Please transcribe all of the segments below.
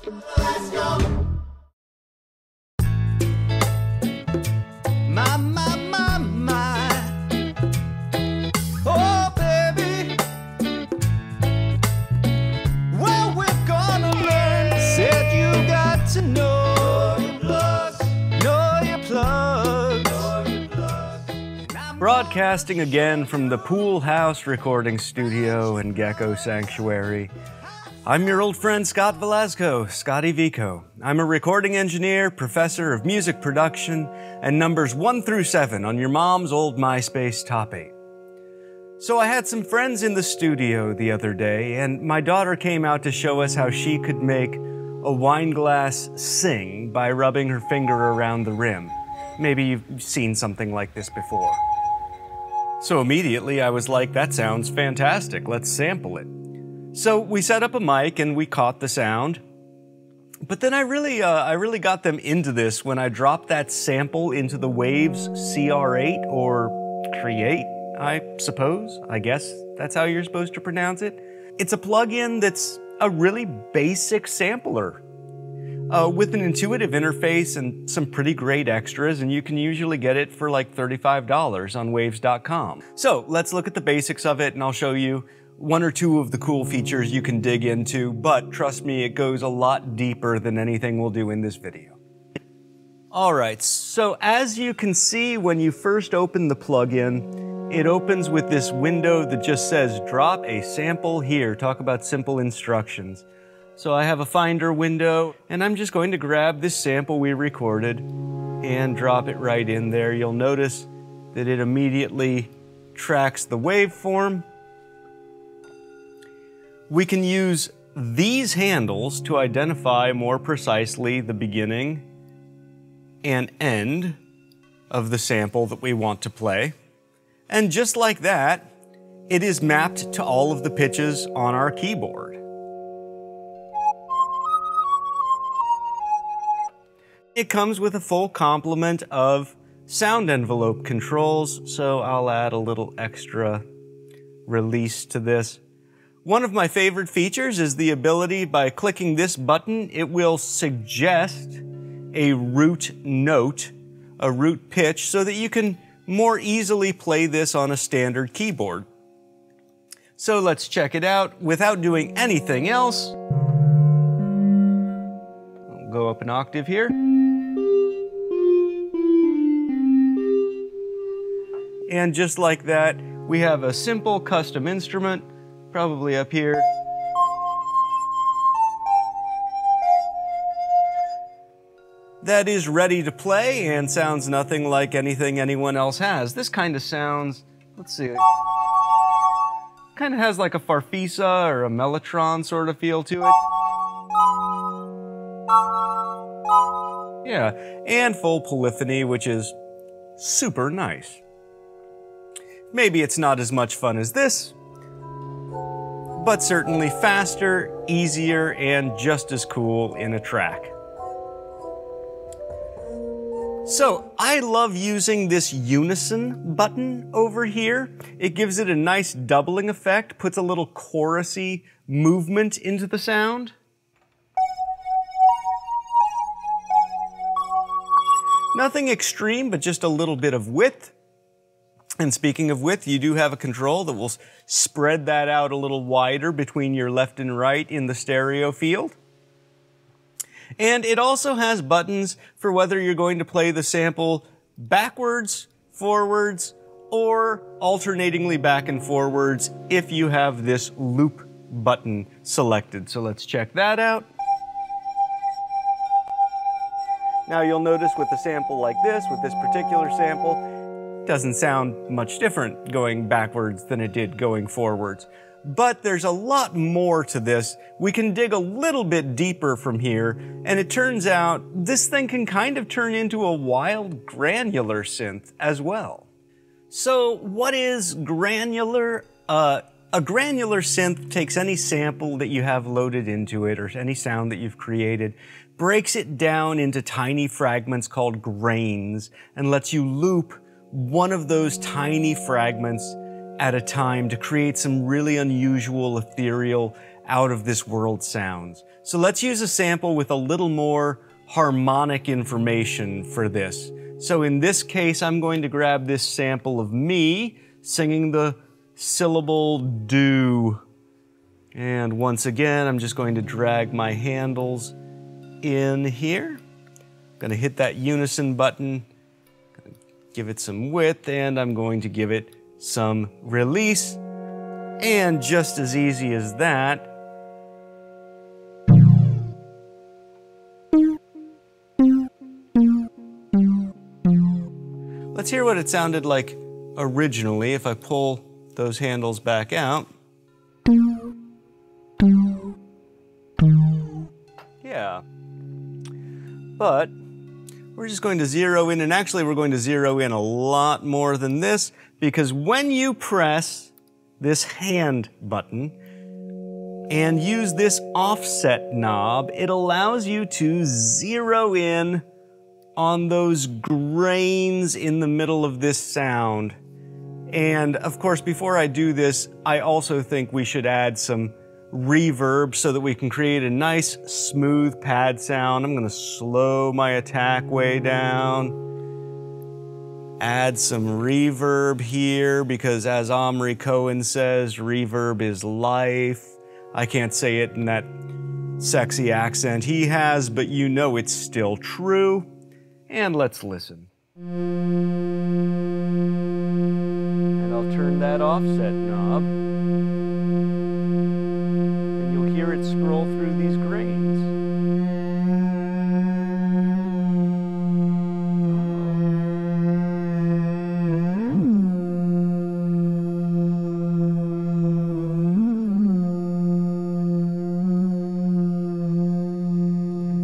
Let's go. My. Oh, baby. Well, we're gonna learn. Said you got to know your plugs. Know your plugs. Know your plugs. Broadcasting again from the Pool House recording studio in Gecko Sanctuary. I'm your old friend Scott Velasco, Scotty Vico. I'm a recording engineer, professor of music production, and numbers 1 through 7 on your mom's old MySpace top 8. So I had some friends in the studio the other day, and my daughter came out to show us how she could make a wine glass sing by rubbing her finger around the rim. Maybe you've seen something like this before. So immediately I was like, that sounds fantastic, let's sample it. So we set up a mic and we caught the sound, but then I really got them into this when I dropped that sample into the Waves CR8 or Create, I suppose. I guess that's how you're supposed to pronounce it. It's a plugin that's a really basic sampler with an intuitive interface and some pretty great extras, and you can usually get it for like $35 on waves.com. So let's look at the basics of it and I'll show you 1 or 2 of the cool features you can dig into, but trust me, it goes a lot deeper than anything we'll do in this video. Alright, so as you can see when you first open the plugin, it opens with this window that just says, drop a sample here. Talk about simple instructions. So I have a Finder window, and I'm just going to grab this sample we recorded and drop it right in there. You'll notice that it immediately tracks the waveform. We can use these handles to identify more precisely the beginning and end of the sample that we want to play. And just like that, it is mapped to all of the pitches on our keyboard. It comes with a full complement of sound envelope controls, so I'll add a little extra release to this. One of my favorite features is the ability, by clicking this button, it will suggest a root note, a root pitch, so that you can more easily play this on a standard keyboard. So let's check it out without doing anything else. I'll go up an octave here. And just like that, we have a simple custom instrument, probably up here. That is ready to play and sounds nothing like anything anyone else has. This kind of sounds, let's see, kind of has like a Farfisa or a Mellotron sort of feel to it. Yeah, and full polyphony, which is super nice. Maybe it's not as much fun as this, but certainly faster, easier, and just as cool in a track. So I love using this unison button over here. It gives it a nice doubling effect, puts a little chorusy movement into the sound. Nothing extreme, but just a little bit of width. And speaking of width, you do have a control that will spread that out a little wider between your left and right in the stereo field. And it also has buttons for whether you're going to play the sample backwards, forwards, or alternatingly back and forwards if you have this loop button selected. So let's check that out. Now you'll notice with a sample like this, with this particular sample, doesn't sound much different going backwards than it did going forwards. But there's a lot more to this. We can dig a little bit deeper from here, and it turns out this thing can kind of turn into a wild granular synth as well. So what is granular? A granular synth takes any sample that you have loaded into it, or any sound that you've created, breaks it down into tiny fragments called grains, and lets you loop one of those tiny fragments at a time to create some really unusual, ethereal, out-of-this-world sounds. So let's use a sample with a little more harmonic information for this. So in this case, I'm going to grab this sample of me singing the syllable do. And once again, I'm just going to drag my handles in here. I'm going to hit that unison button, give it some width, and I'm going to give it some release. And just as easy as that, let's hear what it sounded like originally if I pull those handles back out. Yeah. But we're just going to zero in, and actually we're going to zero in a lot more than this, because when you press this hand button and use this offset knob, it allows you to zero in on those grains in the middle of this sound. And of course, before I do this, I also think we should add some reverb so that we can create a nice smooth pad sound. I'm going to slow my attack way down. Add some reverb here because, as Omri Cohen says, reverb is life. I can't say it in that sexy accent he has, but you know it's still true. And let's listen. And I'll turn that offset knob. And you'll hear it scroll through these grains.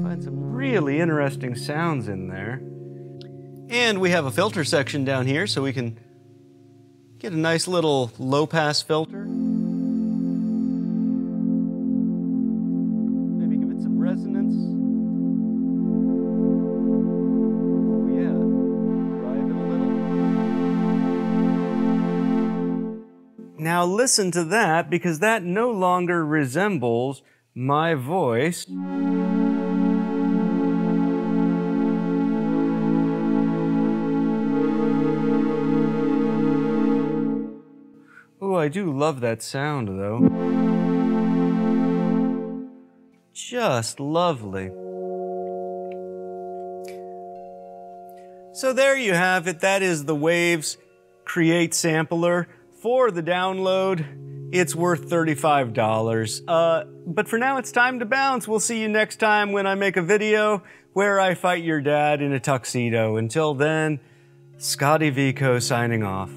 Find some really interesting sounds in there. And we have a filter section down here, so we can get a nice little low-pass filter. Maybe give it some resonance. Oh yeah, drive it a little. Now listen to that, because that no longer resembles my voice. Oh, I do love that sound, though. Just lovely. So there you have it. That is the Waves CR8 Sampler. For the download, it's worth $35. But for now, it's time to bounce. We'll see you next time when I make a video where I fight your dad in a tuxedo. Until then, Scotty Vico signing off.